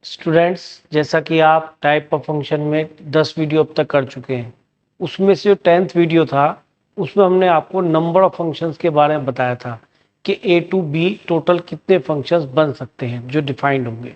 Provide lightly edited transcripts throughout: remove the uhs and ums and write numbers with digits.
Students, जैसा कि आप टाइप ऑफ फंक्शन में 10 वीडियो अब तक कर चुके हैं, उसमें से जो 10th वीडियो था उसमें हमने आपको नंबर ऑफ फंक्शंस के बारे में बताया था कि ए टू बी टोटल कितने फंक्शंस बन सकते हैं जो डिफाइंड होंगे।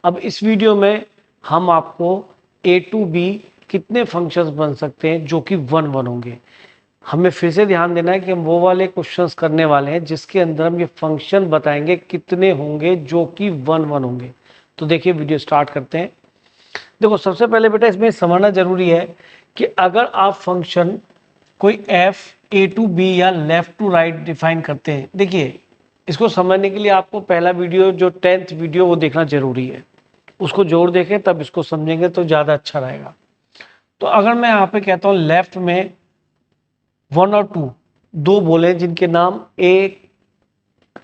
अब इस वीडियो में हम आपको ए टू बी कितने फंक्शंस बन सकते हैं जो कि वन वन होंगे। हमें फिर से ध्यान देना है कि हम वो वाले क्वेश्चंस करने वाले हैं जिसके अंदर हम ये फंक्शन बताएंगे कितने होंगे जो कि वन वन होंगे। तो देखिए वीडियो स्टार्ट करते हैं। देखो, सबसे पहले बेटा इसमें समझना जरूरी है कि अगर आप फंक्शन कोई एफ ए टू बी या लेफ्ट टू राइट डिफाइन करते हैं, देखिए इसको समझने के लिए आपको पहला वीडियो जो 10th वीडियो वो देखना जरूरी है, उसको जोड़ देखें तब इसको समझेंगे तो ज़्यादा अच्छा रहेगा। तो अगर मैं यहाँ पे कहता हूँ लेफ्ट में 1 और 2 दो बोले जिनके नाम ए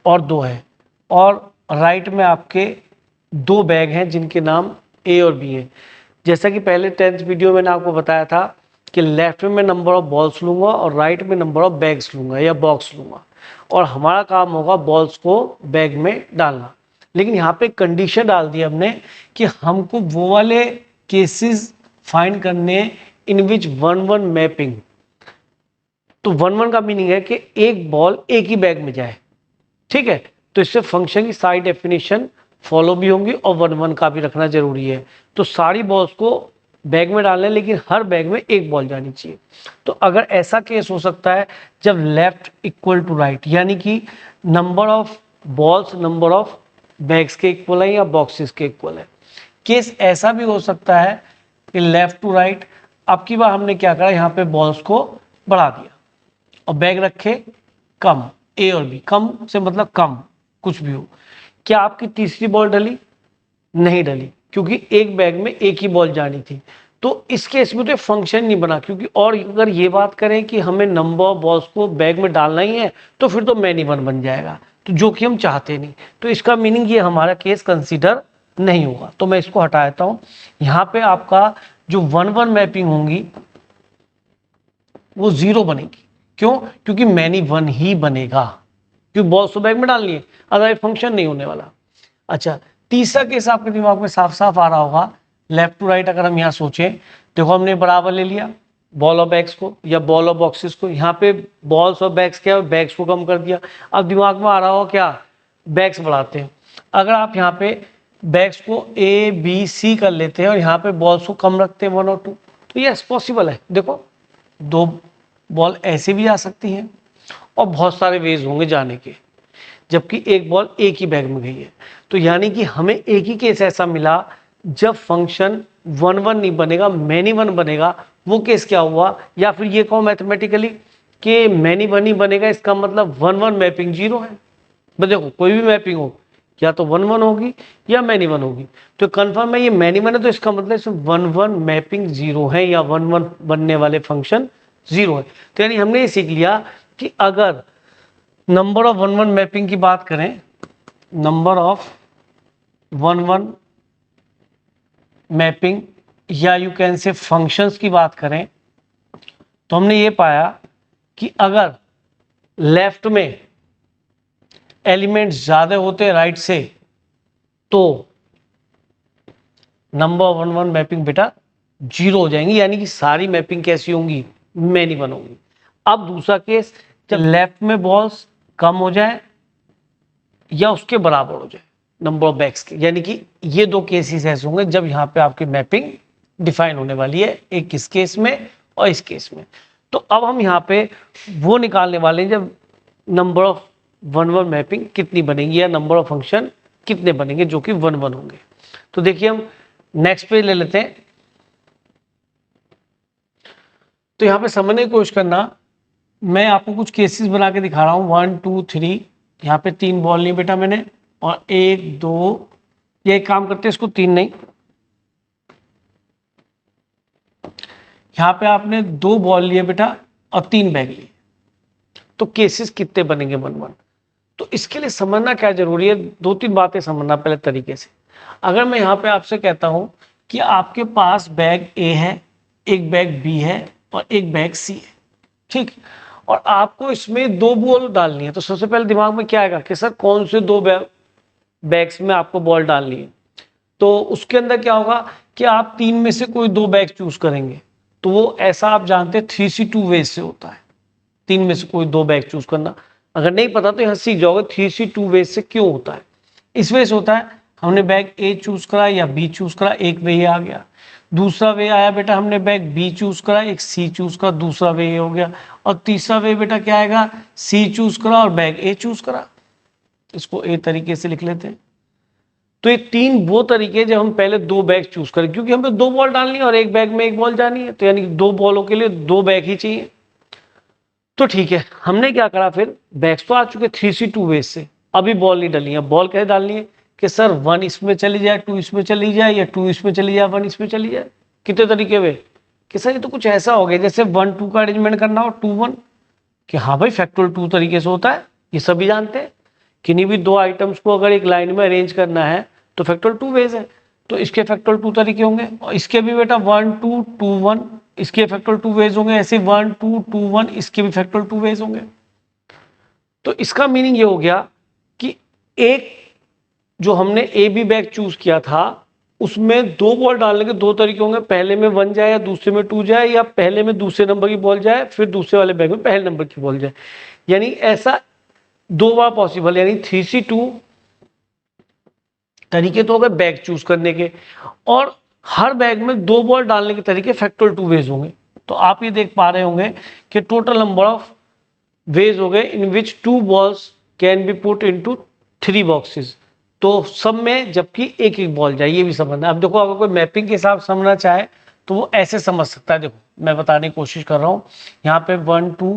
और 2 है, और राइट में आपके दो बैग हैं जिनके नाम ए और बी है। जैसा कि पहले 10th वीडियो मैंने आपको बताया था कि लेफ्ट में मैं नंबर ऑफ बॉल्स लूंगा और राइट में नंबर ऑफ बैग्स लूंगा या बॉक्स लूंगा, और हमारा काम होगा बॉल्स को बैग में डालना। लेकिन यहाँ पे कंडीशन डाल दी हमने कि हमको वो वाले केसेस फाइंड करने इन विच वन वन मैपिंग। तो वन वन का मीनिंग है कि एक बॉल एक ही बैग में जाए, ठीक है। तो इससे फंक्शन की सारी डेफिनेशन फॉलो भी होंगी और वन वन का भी रखना जरूरी है। तो सारी बॉल्स को बैग में डालना है लेकिन हर बैग में एक बॉल जानी चाहिए। तो अगर ऐसा केस हो सकता है जब लेफ्ट इक्वल टू राइट, यानी कि number of balls number of bags के इक्वल है या बॉक्सेस के इक्वल है। केस ऐसा भी हो सकता है कि लेफ्ट टू राइट, अब की बार हमने क्या करा, यहाँ पे बॉल्स को बढ़ा दिया और बैग रखे कम, ए और बी। कम से मतलब कम कुछ भी हो। क्या आपकी तीसरी बॉल डली? नहीं डली, क्योंकि एक बैग में एक ही बॉल जानी थी। तो इस केस में तो फंक्शन नहीं बना, क्योंकि और अगर ये बात करें कि हमें नंबर ऑफ बॉल्स को बैग में डालना ही है तो फिर तो मैनी वन बन जाएगा, तो जो कि हम चाहते नहीं। तो इसका मीनिंग ये हमारा केस कंसीडर नहीं होगा, तो मैं इसको हटा देता हूं। यहाँ पे आपका जो वन वन मैपिंग होंगी वो जीरो बनेगी। क्यों? क्योंकि मैनी वन ही बनेगा, क्योंकि बॉल्स तो बैग में डालनी है, अदरवाइज फंक्शन नहीं होने वाला। अच्छा, तीसरा केस आपके दिमाग में साफ साफ आ रहा होगा, लेफ्ट टू राइट अगर हम यहाँ सोचें, देखो हमने बराबर ले लिया बॉल और बैग्स को या बॉल और बॉक्सेस को। यहाँ पे बॉल्स और बैग्स क्या है, बैग्स को कम कर दिया। अब दिमाग में आ रहा हो क्या, बैग्स बढ़ाते हैं। अगर आप यहाँ पे बैग्स को ए बी सी कर लेते हैं और यहाँ पे बॉल्स को कम रखते हैं 1 और 2, तो यस पॉसिबल है। देखो, दो बॉल ऐसे भी आ सकती हैं और बहुत सारे वेज होंगे जाने के, जबकि एक बॉल एक ही बैग में गई है। तो यानी कि हमें एक ही केस ऐसा मिला जब फंक्शन वन वन नहीं बनेगा, मैनी वन बनेगा। वो केस क्या हुआ, या फिर ये कहो मैथमेटिकली कि मैनी वन ही बनेगा, इसका मतलब वन वन मैपिंग जीरो है। बस देखो, कोई भी मैपिंग हो या तो वन वन होगी या मैनी वन होगी। तो कंफर्म है ये मैनी वन है, तो इसका मतलब इसमें वन वन मैपिंग जीरो है या वन वन बनने वाले फंक्शन जीरो है। तो यानी हमने ये सीख लिया कि अगर number of one one mapping की बात करें, number of one one mapping या यू कैन से फंक्शंस की बात करें, तो हमने ये पाया कि अगर लेफ्ट में एलिमेंट्स ज्यादा होते हैं राइट से, तो number of one one mapping बेटा जीरो हो जाएंगी, यानी कि सारी मैपिंग कैसी होंगी, मैनी वन होंगी। अब दूसरा केस, जब लेफ्ट में बॉल्स कम हो जाए या उसके बराबर हो जाए नंबर ऑफ बैग्स के, यानी कि ये दो केसेस ऐसे होंगे जब यहाँ पे आपकी मैपिंग डिफाइन होने वाली है, एक इस केस में और इस केस में। तो अब हम यहाँ पे वो निकालने वाले हैं जब number of one one mapping कितनी बनेगी या नंबर ऑफ फंक्शन कितने बनेंगे जो कि वन वन होंगे। तो देखिए हम नेक्स्ट पेज ले लेते हैं। तो यहाँ पे समझने की कोशिश करना, मैं आपको कुछ केसेस बना के दिखा रहा हूँ। 1 2 3, यहाँ पे 3 बॉल नहीं बेटा मैंने, और 1 2, ये एक काम करते हैं इसको 3 नहीं, यहाँ पे आपने 2 बॉल लिए बेटा और 3 बैग लिए, तो केसेस कितने बनेंगे वन वन। तो इसके लिए समझना क्या जरूरी है, 2-3 बातें समझना पहले तरीके से। अगर मैं यहाँ पे आपसे कहता हूं कि आपके पास बैग ए है, एक बैग बी है और एक बैग सी है, ठीक, और आपको इसमें 2 बॉल डालनी है, तो सबसे पहले दिमाग में क्या आएगा कि सर कौन से 2 बैग्स में आपको बॉल डालनी है। तो उसके अंदर क्या होगा कि आप 3 में से कोई 2 बैग चूज करेंगे, तो वो ऐसा आप जानते हैं 3C2 वेज से होता है। 3 में से कोई 2 बैग चूज करना, अगर नहीं पता तो यहाँ सीख जाओगे 3C2 वेज से क्यों होता है। इस वजह से होता है, हमने बैग ए चूज करा या बी चूज करा, एक वे ये आ गया। दूसरा वे आया बेटा, हमने बैग बी चूज करा, एक सी चूज करा, दूसरा वे ये हो गया। और तीसरा वे बेटा क्या आएगा, सी चूज करा और बैग ए चूज करा। इसको ए तरीके से लिख लेते हैं। तो ये 3 वो तरीके जब हम पहले 2 बैग चूज करें, क्योंकि हमें 2 बॉल डालनी है और एक बैग में 1 बॉल जानी है, तो यानी 2 बॉलों के लिए 2 बैग ही चाहिए। तो ठीक है, हमने क्या करा, फिर बैग्स तो आ चुके 3C2 वेज से, अभी बॉल नहीं डालनी है। बॉल कैसे डालनी है कि सर 1 इसमें चली जाए, 2 इसमें चली जाए, या 2 इसमें चली जाए, 1 इसमें चली जाए। कितने तरीके हुए कि सर ये तो कुछ ऐसा हो गया जैसे 1 2 का अरेंजमेंट करना हो 2 1, कि हाँ भाई फैक्टोरियल 2 तरीके से होता है, ये सभी जानते हैं। किन्हीं भी 2 आइटम्स को अगर एक लाइन में अरेंज करना है तो फैक्टोरियल 2 वेज है, तो इसके फैक्टोरियल 2 तरीके होंगे। और इसके भी बेटा 1 2 2 1, इसके फैक्टोरियल 2 वेज होंगे। ऐसे 1 2 2 1, इसके भी फैक्टोरियल 2 वेज होंगे। तो इसका मीनिंग ये हो गया कि एक जो हमने ए बी बैग चूज किया था उसमें 2 बॉल डालने के 2 तरीके होंगे, पहले में 1 जाए या दूसरे में 2 जाए, या पहले में दूसरे नंबर की बॉल जाए फिर दूसरे वाले बैग में पहले नंबर की बॉल जाए। यानी ऐसा 2 बार पॉसिबल, यानी 3C2 तरीके तो हो गए बैग चूज करने के, और हर बैग में 2 बॉल डालने के तरीके फैक्टोरियल 2 वेज होंगे। तो आप ये देख पा रहे होंगे कि टोटल नंबर ऑफ वेज हो गए इन विच 2 balls can be put into 3 boxes. तो सब में जबकि एक एक बॉल जाए, ये भी समझना। अब देखो अगर कोई मैपिंग के हिसाब समझना चाहे तो वो ऐसे समझ सकता है। देखो मैं बताने की कोशिश कर रहा हूँ, यहाँ पे 1 2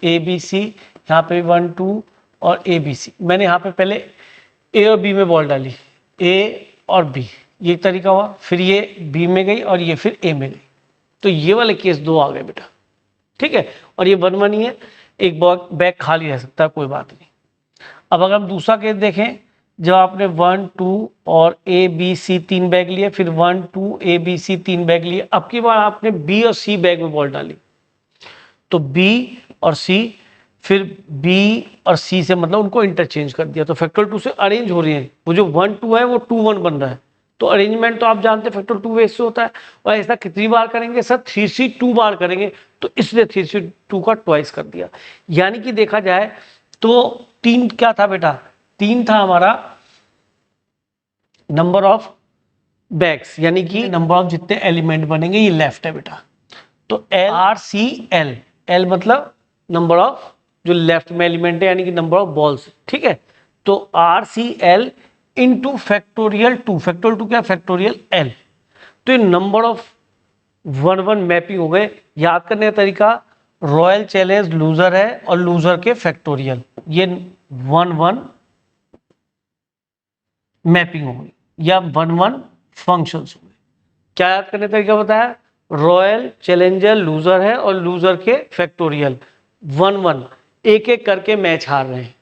ABC, यहाँ पे 1 2 और ABC। मैंने यहाँ पे पहले ए और बी में बॉल डाली, ए और बी, ये तरीका हुआ। फिर ये बी में गई और ये फिर ए में गई, तो ये वाले केस 2 आ गए बेटा, ठीक है। और ये 1 1 ही है, एक बैग खाली रह सकता है, कोई बात नहीं। अब अगर हम दूसरा केस देखें, जब आपने 1 2 और ए बी सी 3 बैग लिए, फिर 1 2 ए बी सी 3 बैग लिए, अब की बार आपने बी और सी बैग में बॉल डाली, तो बी और सी, फिर बी और सी से मतलब उनको इंटरचेंज कर दिया, तो फैक्टोरियल 2 से अरेंज हो रही है। वो जो 1 2 है वो 2 1 बन रहा है, तो अरेंजमेंट तो आप जानते हैं फैक्टोरियल 2 वेज से होता है। और ऐसा कितनी बार करेंगे सर, 3C2 बार करेंगे, तो इसलिए 3C2 का ट्वाइस कर दिया। यानी कि देखा जाए तो 3 क्या था बेटा, 3 था हमारा नंबर ऑफ बैग्स, यानी कि नंबर ऑफ जितने एलिमेंट बनेंगे, ये लेफ्ट है बेटा। तो LRCL, L मतलब नंबर ऑफ जो लेफ्ट में एलिमेंट है, यानी कि नंबर ऑफ बॉल्स, ठीक है। तो RCL इंटू फैक्टोरियल 2, फैक्टोरियल 2 क्या, फैक्टोरियल L। तो ये नंबर ऑफ 1 1 मैपिंग हो गए। याद करने का तरीका, रॉयल चैलेंज लूजर है और लूजर के फैक्टोरियल, ये 1 1 मैपिंग हो गई, या 1 1 फंक्शंस हो गए। क्या याद करने का तरीका बताया, रॉयल चैलेंजर लूजर है और लूजर के फैक्टोरियल 1 1 एक एक करके मैच हार रहे हैं,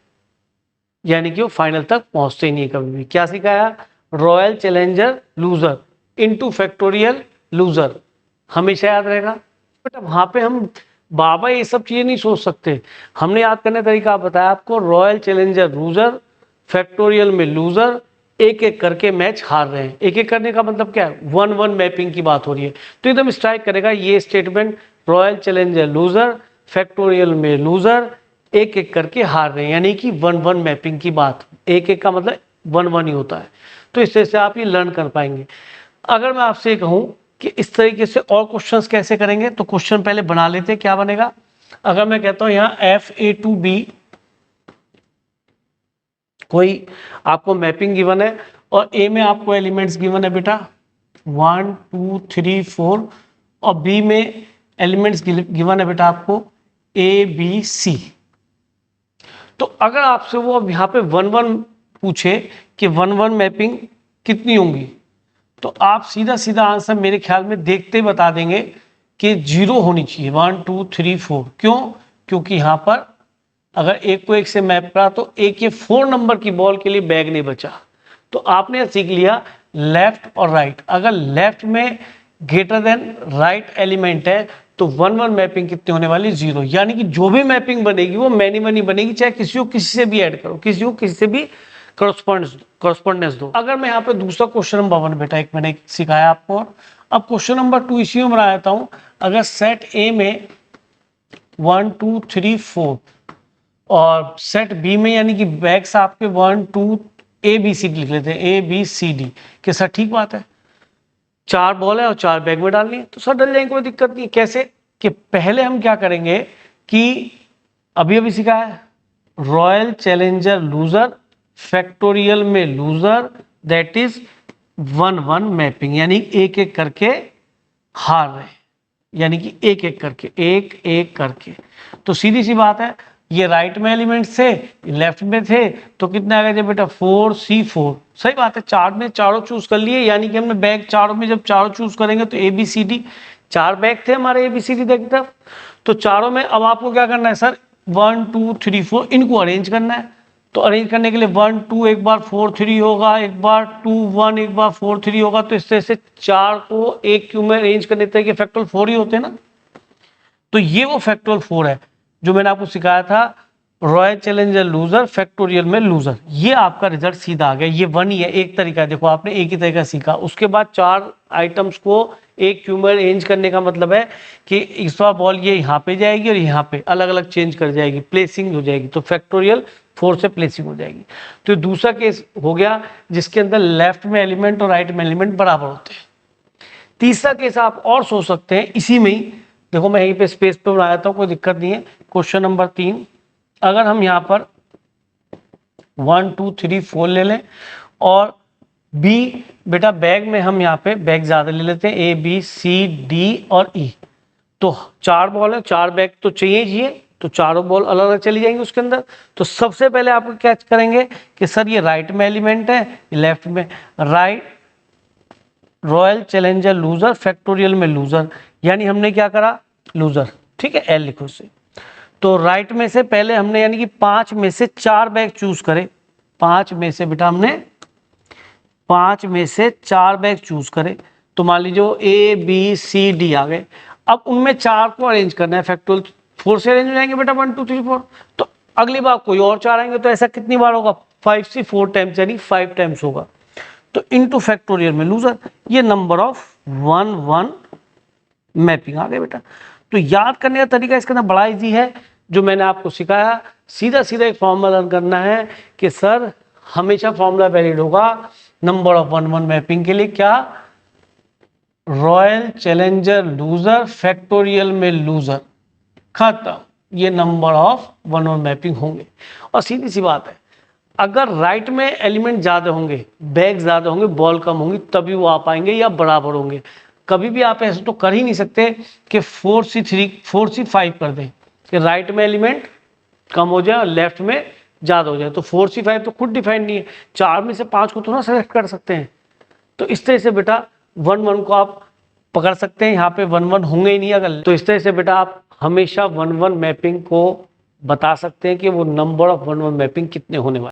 यानी कि वो फाइनल तक पहुंचते ही नहीं कभी भी। क्या सिखाया, royal challenger loser into factorial loser, हमेशा याद रहेगा। बट अब वहां पे हम बाबा ये सब चीजें नहीं सोच सकते। हमने याद करने का तरीका बताया आपको, रॉयल चैलेंजर लूजर, फैक्टोरियल में लूजर, एक एक करके मैच हार रहे हैं। एक एक करने का मतलब क्या है, 1 1 मैपिंग की बात हो रही है। तो एकदम स्ट्राइक करेगा ये statement, royal challenger loser, factorial में लूजर, एक एक करके हार रहे हैं, यानी कि 1 1 मैपिंग की बात। एक एक का मतलब 1 1 ही होता है। तो इस तरह से आप ये लर्न कर पाएंगे। अगर मैं आपसे कहूं कि इस तरीके से और क्वेश्चंस कैसे करेंगे, तो क्वेश्चन पहले बना लेते हैं, क्या बनेगा। अगर मैं कहता हूं यहाँ FA2B, कोई आपको मैपिंग गिवन है और ए में आपको एलिमेंट्स गिवन है बेटा 1 2 3 4, और बी में एलिमेंट्स गिवन है बेटा आपको ABC। तो अगर आपसे वो अब यहाँ पे 1 1 पूछे कि 1 1 मैपिंग कितनी होंगी, तो आप सीधा सीधा आंसर मेरे ख्याल में देखते बता देंगे कि 0 होनी चाहिए, 1 2 3 4। क्यों, क्योंकि यहाँ पर अगर एक को एक से मैप करा तो एक ये 4 नंबर की बॉल के लिए बैग नहीं बचा। तो आपने सीख लिया लेफ्ट और राइट। अगर लेफ्ट में ग्रेटर देन राइट एलिमेंट है तो 1 1 मैपिंग कितनी होने वाली, 0। यानी कि जो भी मैपिंग बनेगी वो मैनी मनी बनेगी, चाहे किसी को किसी से भी ऐड करो, किसी को किसी से भी कॉरस्पॉन्डेंस दो। अगर मैं यहाँ पे दूसरा क्वेश्चन नंबर 1 बेटा एक मैंने सिखाया आपको, अब क्वेश्चन नंबर 2 इसी में बनाता हूँ। अगर सेट ए में 1 2 3 4 और सेट बी में यानी कि बैग्स आपके 1 2 ए बी सी डी लिख लेते हैं, ए बी सी डी के सर ठीक बात है, 4 बॉल है और 4 बैग में डालनी है तो सर डल जाएंगे, कोई दिक्कत नहीं। कैसे कि पहले हम क्या करेंगे कि अभी सिखाया है रॉयल चैलेंजर लूजर फैक्टोरियल में लूजर दैट इज 1 1 मैपिंग, यानी एक एक करके हार रहे, यानी कि एक एक करके। तो सीधी सी बात है, ये राइट में एलिमेंट्स थे, लेफ्ट में थे, तो कितने आ गए थे बेटा 4 C4। सही बात है, चार में चारों चूज कर लिए, यानी कि हमने बैग चारों में जब चारों चूज करेंगे तो ABCD 4 बैग थे हमारे ABCD देखते, तो चारों में अब आपको क्या करना है सर 1 2 3 4 इनको अरेंज करना है। तो अरेंज करने के लिए 1 2 एक बार 4 3 होगा, एक बार 2 1 एक बार 4 3 होगा, तो इस तरह से 4 को एक क्यू में अरेंज करने के फैक्टोरियल 4 ही होते हैं ना। तो ये वो फैक्टोरियल 4 है जो मैंने आपको सिखाया था, रॉयल चैलेंजर लूजर फैक्टोरियल में लूजर। ये आपका रिजल्ट सीधा आ गया, ये 1 ही है, एक तरीका है, देखो आपने एक ही तरीका सीखा। उसके बाद 4 आइटम्स को एक क्यू में अरेंज करने का मतलब है कि इस बार बॉल ये यहाँ पे जाएगी और यहाँ पे अलग अलग चेंज कर जाएगी, प्लेसिंग हो जाएगी, तो फैक्टोरियल 4 से प्लेसिंग हो जाएगी। तो दूसरा केस हो गया जिसके अंदर लेफ्ट में एलिमेंट और राइट में एलिमेंट बराबर होते हैं। तीसरा केस आप और सोच सकते हैं इसी में ही, देखो मैं यहीं पे स्पेस पे बनाया था, कोई दिक्कत नहीं है। क्वेश्चन नंबर 3, अगर हम यहाँ पर 1 2 3 4 ले लें और बी बेटा बैग में हम यहाँ पे बैग ज्यादा ले लेते हैं, ABCD और E, तो 4 बॉल है, 4 बैग तो चाहिए, तो चारों बॉल अलग अलग चली जाएंगी उसके अंदर। तो सबसे पहले आप क्या करेंगे कि सर ये राइट में एलिमेंट है, लेफ्ट में, right royal challenger loser factorial में लूजर, यानी हमने क्या करा लूजर, ठीक है, L लिखो इसे। तो राइट में से पहले हमने यानी कि 5 में से 4 बैग चूज करे, 5 में से बेटा हमने 5 में से 4 बैग चूज करे, तो मान लीजिए ABCD आ गए। अब उनमें 4 को अरेंज करना है, फैक्टोरियल 4 से अरेंज हो जाएंगे बेटा 1 2 3 4, तो अगली बार कोई और 4 आएंगे, तो ऐसा कितनी बार होगा 5 से 4 टाइम्स, यानी 5 टाइम्स होगा। तो इनटू फैक्टोरियल में लूजर, ये नंबर ऑफ 1 1 मैपिंग आ गए बेटा। तो याद करने का तरीका इसके अंदर बड़ा इजी है, जो मैंने आपको सिखाया, सीधा सीधा एक फॉर्मूला लर्न करना है कि सर हमेशा फॉर्मूला वैलिड होगा नंबर ऑफ 1 1 मैपिंग के लिए, क्या रॉयल चैलेंजर लूजर फैक्टोरियल में लूजर, खत्म, ये नंबर ऑफ 1 1 मैपिंग होंगे। और सीधी सी बात है, अगर राइट में एलिमेंट ज्यादा होंगे, बैग ज्यादा होंगे, बॉल कम होंगी, तभी वो आ पाएंगे या बराबर होंगे। कभी भी आप ऐसे तो कर ही नहीं सकते कि 4 से 3 4 से 5 कर दें कि राइट में एलिमेंट कम हो जाए और लेफ्ट में ज्यादा हो जाए, तो 4 से 5 तो खुद डिफाइन नहीं है, 4 में से 5 को तो ना सेलेक्ट कर सकते हैं। तो इस तरह से बेटा 1 1 को आप पकड़ सकते हैं, यहाँ पे 1 1 होंगे ही नहीं अगर, तो इस तरह से बेटा आप हमेशा 1 1 मैपिंग को बता सकते हैं कि वो नंबर ऑफ 1 1 मैपिंग कितने होने वाले।